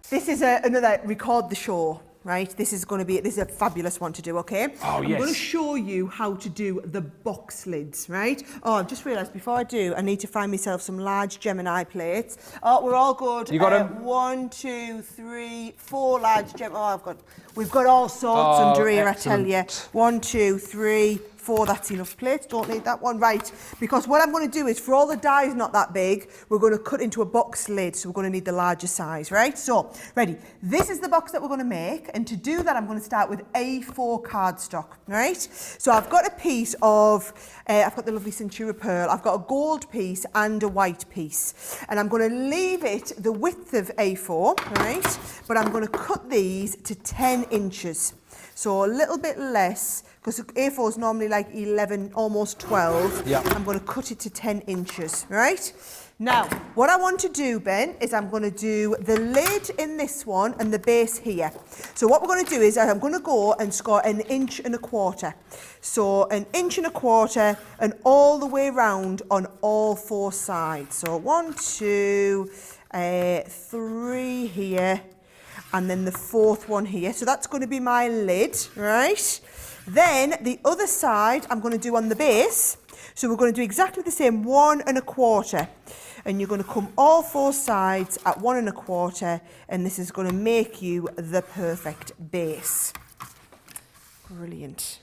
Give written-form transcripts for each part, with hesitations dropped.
This is another record the show, right? This is a fabulous one to do, okay? Oh, yes. I'm going to show you how to do the box lids, right? Oh, I've just realised before I do, I need to find myself some large Gemini plates. Oh, we're all good. You got them? 1, 2, 3, 4 large Gemini. Oh, we've got all sorts under here, excellent. I tell you. 1, 2, 3, 4, that's enough plates, don't need that one. Right, because what I'm going to do is, for all the dies not that big, we're going to cut into a box lid, so we're going to need the larger size, right? So, ready, this is the box that we're going to make, and to do that I'm going to start with A4 cardstock, right? So I've got a piece of, I've got the lovely Centura Pearl, I've got a gold piece and a white piece, and I'm going to leave it the width of A4, right? But I'm going to cut these to 10 inches. So a little bit less, because A4 is normally like 11, almost 12. Yeah. I'm going to cut it to 10 inches, right? Now, what I want to do, Ben, is I'm going to do the lid in this one and the base here. So what we're going to do is I'm going to go and score 1 1/4 inches. So 1 1/4 inches and all the way round on all 4 sides. So 1, 2, 3 here. And then the 4th one here. So that's going to be my lid, right? Then the other side I'm going to do on the base. So we're going to do exactly the same, 1 1/4 inches. And you're going to come all 4 sides at 1 1/4 inches, and this is going to make you the perfect base. Brilliant.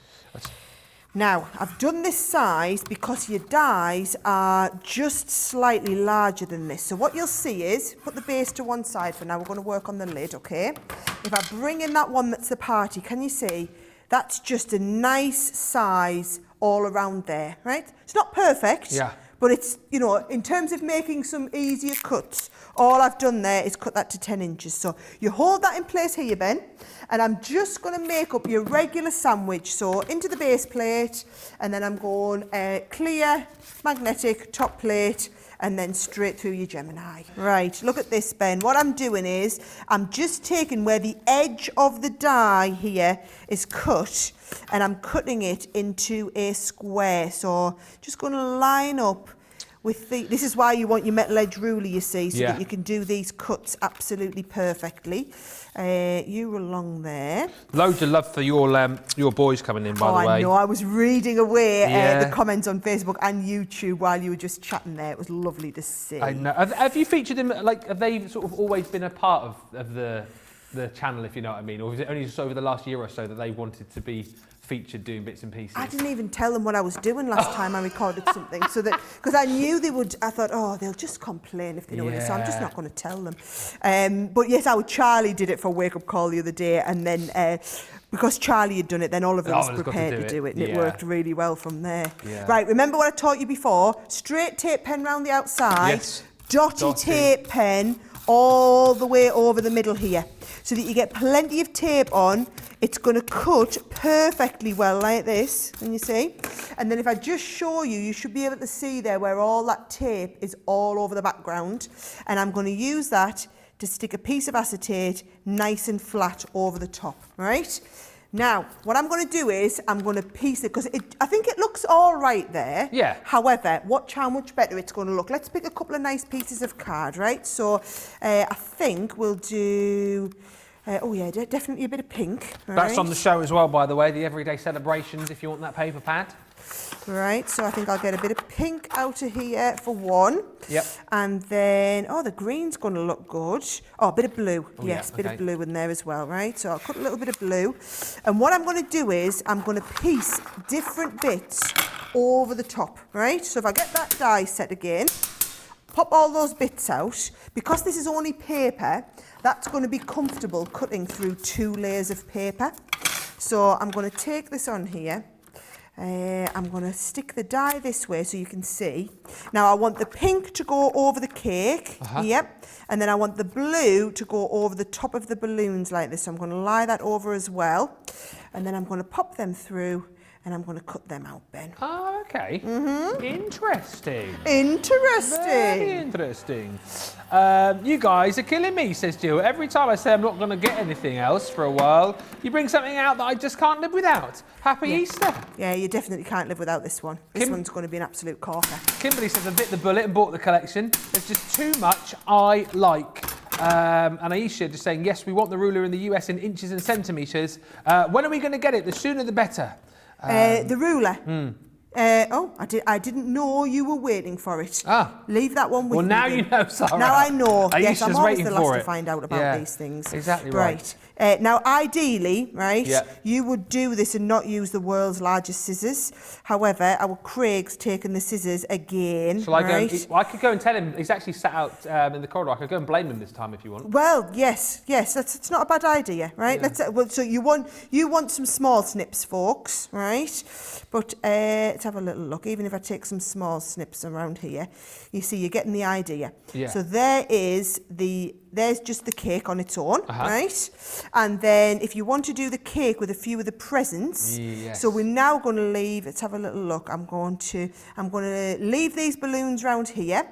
Now, I've done this size because your dies are just slightly larger than this. So what you'll see is, put the base to one side for now, we're going to work on the lid, okay? If I bring in that one that's the party, can you see? That's just a nice size all around there, right? It's not perfect, yeah. But it's, you know, in terms of making some easier cuts, all I've done there is cut that to 10 inches. So you hold that in place here, Ben, and I'm just going to make up your regular sandwich. So into the base plate, and then I'm going clear, magnetic, top plate, and then straight through your Gemini. Right, look at this, Ben. What I'm doing is, I'm just taking where the edge of the die here is cut, and I'm cutting it into a square. So just going to line up with this is why you want your metal edge ruler, you see, so that you can do these cuts absolutely perfectly. You along there. Loads of love for your boys coming in, by the way. I know, I was reading away the comments on Facebook and YouTube while you were just chatting there. It was lovely to see. I know. Have you featured them, like, have they sort of always been a part of the channel, if you know what I mean? Or was it only just over the last year or so that they wanted to be featured doing bits and pieces? I didn't even tell them what I was doing last time I recorded something, so that, because I knew they would, I thought, oh, they'll just complain if they know it is, so I'm just not going to tell them. But yes, Charlie did it for Wake Up Call the other day, and then because Charlie had done it, then Oliver was prepared to do it, and it worked really well from there. Yeah. Right, remember what I taught you before? Straight tape pen round the outside, dotty tape pen all the way over the middle here, so that you get plenty of tape on. It's going to cut perfectly well like this, can you see? And then if I just show you, you should be able to see there where all that tape is all over the background. And I'm going to use that to stick a piece of acetate nice and flat over the top, right? Now, what I'm going to do is I'm going to piece it, because I think it looks all right there. Yeah. However, watch how much better it's going to look. Let's pick a couple of nice pieces of card, right? So I think we'll do... oh yeah, definitely a bit of pink. Right. That's on the show as well, by the way, the Everyday Celebrations, if you want that paper pad. Right, so I think I'll get a bit of pink out of here for one. Yep. And then, oh, the green's going to look good. Oh, a bit of blue. Oh, yes, a bit of blue in there as well, right? So I'll cut a little bit of blue. And what I'm going to do is I'm going to piece different bits over the top, right? So if I get that die set again, pop all those bits out. Because this is only paper, that's going to be comfortable cutting through 2 layers of paper. So I'm going to take this on here. I'm going to stick the die this way so you can see. Now I want the pink to go over the cake, yep, and then I want the blue to go over the top of the balloons like this. So I'm going to lie that over as well, and then I'm going to pop them through, and I'm going to cut them out, Ben. Oh, okay. Interesting. Interesting. Very interesting. You guys are killing me, says Jill. Every time I say I'm not going to get anything else for a while, you bring something out that I just can't live without. Happy Easter. Yeah, you definitely can't live without this one. This one's going to be an absolute corker. Kimberly says I bit the bullet and bought the collection. There's just too much I like. And Aisha just saying, yes, we want the ruler in the US in inches and centimetres. When are we going to get it? The sooner the better. The ruler? I didn't know you were waiting for it. Leave that one with me. Well, now you know, Sarah. Now I know. Yes, I'm always the last to find out about these things. Exactly right. Now, ideally, you would do this and not use the world's largest scissors. However, our Craig's taken the scissors again. Shall I go? I could go and tell him. He's actually sat out in the corridor. I could go and blame him this time if you want. Well, yes, it's not a bad idea, right? Yeah. So you want some small snips, folks, right? But let's have a little look. Even if I take some small snips around here, you see, you're getting the idea. Yeah. So there's just the cake on its own, right? And then if you want to do the cake with a few of the presents, so we're now going to leave. Let's have a little look. I'm going to leave these balloons round here,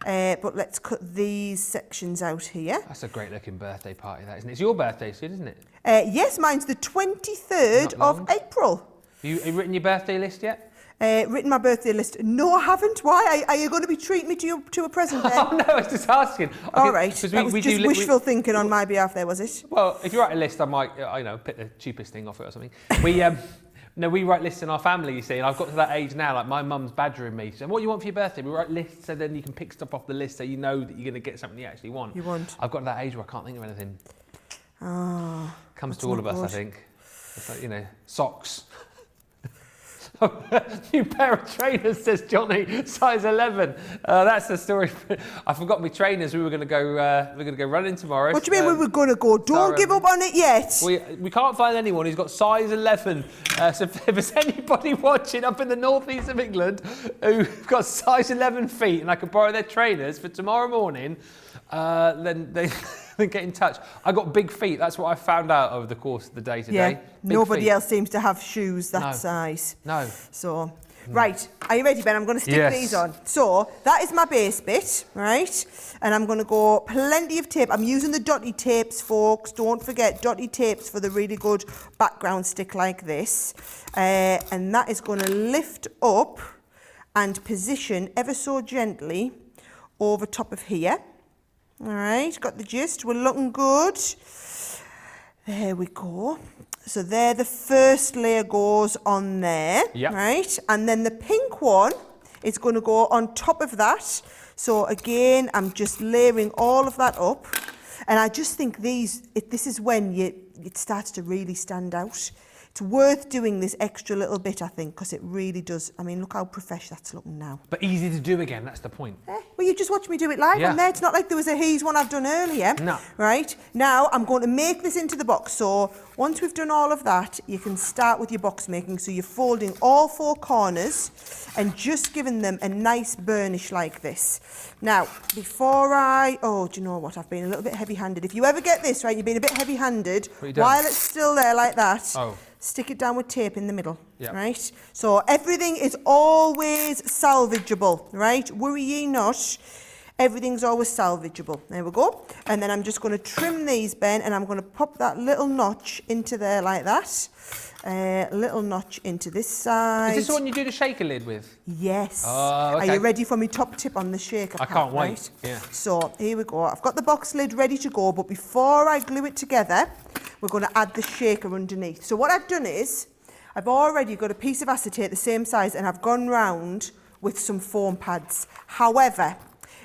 but let's cut these sections out here. That's a great looking birthday party, that isn't it? It's your birthday soon, isn't it? Yes, mine's the 23rd of April. Have you written your birthday list yet? Written my birthday list. No, I haven't. Why? Are you going to be treating me to a present then? Oh, no, I was just asking. All right. That was just wishful thinking on my behalf there, was it? Well, if you write a list, I might, pick the cheapest thing off it or something. We write lists in our family, you see, and I've got to that age now, like my mum's badgering me. So what do you want for your birthday? We write lists so then you can pick stuff off the list so you know that you're going to get something you actually want. I've got to that age where I can't think of anything. Comes to all of us, I think. It's like, socks. New pair of trainers, says Johnny, size 11. That's the story. I forgot my trainers. We were going to go. Running tomorrow. What do you mean we were going to go? Don't give up on it yet. We can't find anyone who's got size 11. So if there's anybody watching up in the northeast of England who've got size 11 feet and I could borrow their trainers for tomorrow morning, then get in touch. I got big feet. That's what I found out over the course of the day today. Yeah, nobody else seems to have shoes that size. No. So, right. Are you ready, Ben? I'm going to stick these on. So, that is my base bit, right? And I'm going to go plenty of tape. I'm using the dotty tapes, folks. Don't forget, dotty tapes for the really good background stick like this. And that is going to lift up and position ever so gently over top of here. All right, got the gist. We're looking good. There we go. So there, the first layer goes on there, right? And then the pink one is going to go on top of that. So again, I'm just layering all of that up. And I just think this is when it starts to really stand out. It's worth doing this extra little bit, I think, because it really does. I mean, look how professional that's looking now. But easy to do again, that's the point. Well, you just watched me do it live on there. It's not like there was a He's one I've done earlier. No. Right? Now, I'm going to make this into the box. So once we've done all of that, you can start with your box making. So you're folding all four corners and just giving them a nice burnish like this. Now, do you know what? I've been a little bit heavy-handed. If you ever get this, right, you've been a bit heavy-handed, while it's still there like that, stick it down with tape in the middle, right? So everything is always salvageable, right? Worry ye not. Everything's always salvageable. There we go. And then I'm just going to trim these, Ben, and I'm going to pop that little notch into there like that. Little notch into this side. Is this the one you do the shaker lid with? Yes. Oh, okay. Are you ready for me top tip on the shaker? I can't wait. Right? Yeah. So here we go. I've got the box lid ready to go, but before I glue it together, we're going to add the shaker underneath. So what I've done is, I've already got a piece of acetate the same size, and I've gone round with some foam pads. However,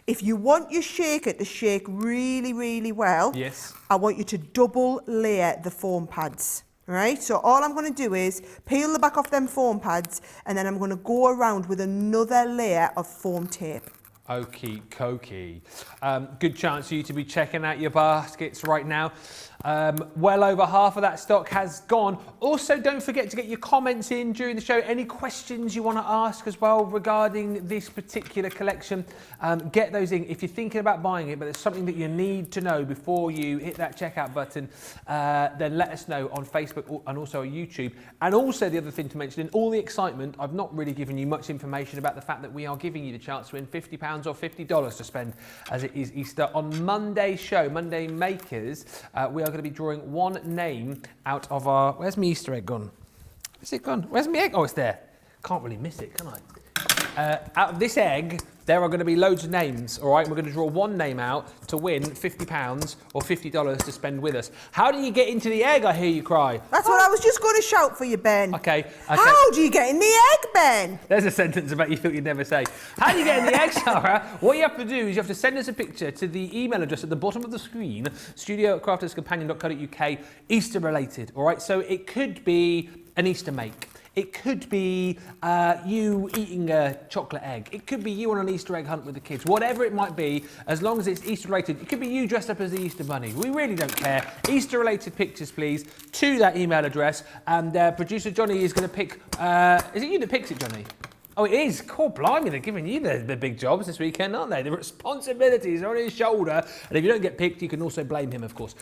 if you want your shaker to shake really, really well, I want you to double layer the foam pads. Right, so all I'm going to do is peel the back off them foam pads, and then I'm going to go around with another layer of foam tape. Okie dokie. Good chance for you to be checking out your baskets right now. Well over half of that stock has gone. Also, don't forget to get your comments in during the show. Any questions you want to ask as well regarding this particular collection, get those in. If you're thinking about buying it, but there's something that you need to know before you hit that checkout button, then let us know on Facebook and also on YouTube. And also the other thing to mention, in all the excitement, I've not really given you much information about the fact that we are giving you the chance to win £50 or $50 to spend as it is Easter. On Monday's show, Monday Makers, we are going to be drawing one name out of our... Where's my Easter egg gone? Is it gone? Where's my egg? Oh, it's there. Can't really miss it, can I? Out of this egg, there are going to be loads of names, all right? We're going to draw one name out to win £50 or $50 to spend with us. How do you get into the egg, I hear you cry? That's what I was just going to shout for you, Ben. Okay. How do you get in the egg, Ben? There's a sentence about you thought you'd never say. How do you get in the egg, Sarah? What you have to do is you have to send us a picture to the email address at the bottom of the screen, studio@crafterscompanion.co.uk, Easter related, all right? So it could be an Easter make. It could be you eating a chocolate egg. It could be you on an Easter egg hunt with the kids. Whatever it might be, as long as it's Easter related. It could be you dressed up as the Easter bunny. We really don't care. Easter related pictures, please, to that email address. And producer Johnny is going to pick... is it you that picks it, Johnny? Oh, it is. Cool, blimey, they're giving you the big jobs this weekend, aren't they? The responsibilities are on his shoulder. And if you don't get picked, you can also blame him, of course.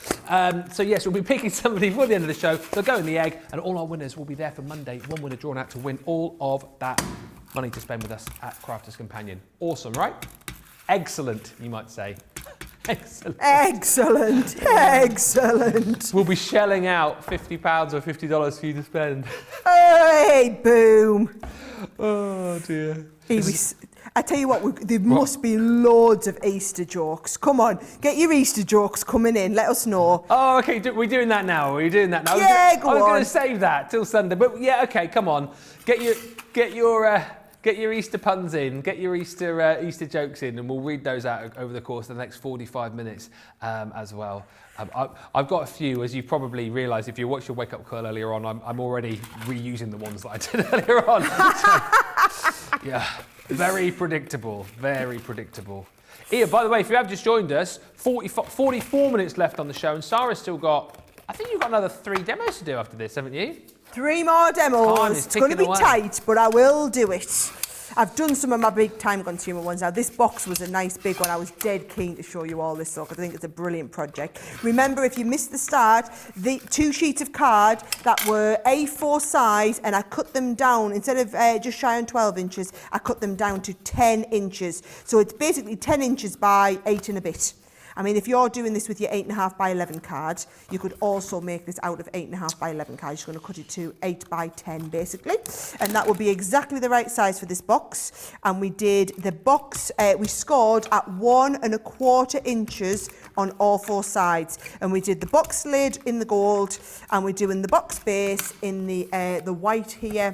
So, yes, we'll be picking somebody for the end of the show. They'll go in the egg, and all our winners will be there for Monday. One winner drawn out to win all of that money to spend with us at Crafters Companion. Awesome, right? Excellent, you might say. Excellent. Excellent. Excellent. We'll be shelling out £50 or $50 for you to spend. Hey, boom. Oh, dear. I tell you what, there must be loads of Easter jokes. Come on, get your Easter jokes coming in. Let us know. Oh, okay. We're doing that now. Are you doing that now? Yeah, go on. I was going to save that till Sunday, but yeah, okay. Come on, get your Easter puns in. Get your Easter jokes in, and we'll read those out over the course of the next 45 minutes as well. I've got a few, as you probably realised if you watched your wake up call earlier on. I'm already reusing the ones that I did earlier on. So, yeah, very predictable, very predictable. Ian, by the way, if you have just joined us, 44 minutes left on the show, and Sarah's still got, I think you've got another 3 demos to do after this, haven't you? 3 more demos. It's going to be away. tight, but I will do it. I've done some of my big time consumer ones now. This box was a nice big one. I was dead keen to show you all this stuff. I think it's a brilliant project. Remember, if you missed the start, the 2 sheets of card that were A4 size, and I cut them down, instead of just shy on 12 inches, I cut them down to 10 inches. So it's basically 10 inches by 8 and a bit. I mean, if you're doing this with your 8.5 by 11 card, you could also make this out of 8.5 by 11 card. You're just going to cut it to 8 by 10, basically. And that would be exactly the right size for this box. And we did the box, we scored at 1 1/4 inches on all 4 sides. And we did the box lid in the gold, and we're doing the box base in the white here.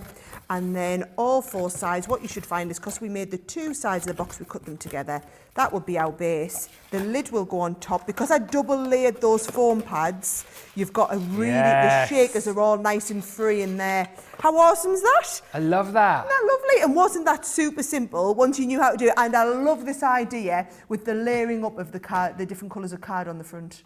And then all 4 sides, what you should find is, because we made the 2 sides of the box, we cut them together. That would be our base. The lid will go on top. Because I double layered those foam pads, you've got a really, the shakers are all nice and free in there. How awesome is that? I love that. Isn't that lovely? And wasn't that super simple once you knew how to do it? And I love this idea with the layering up of the card, the different colours of card on the front.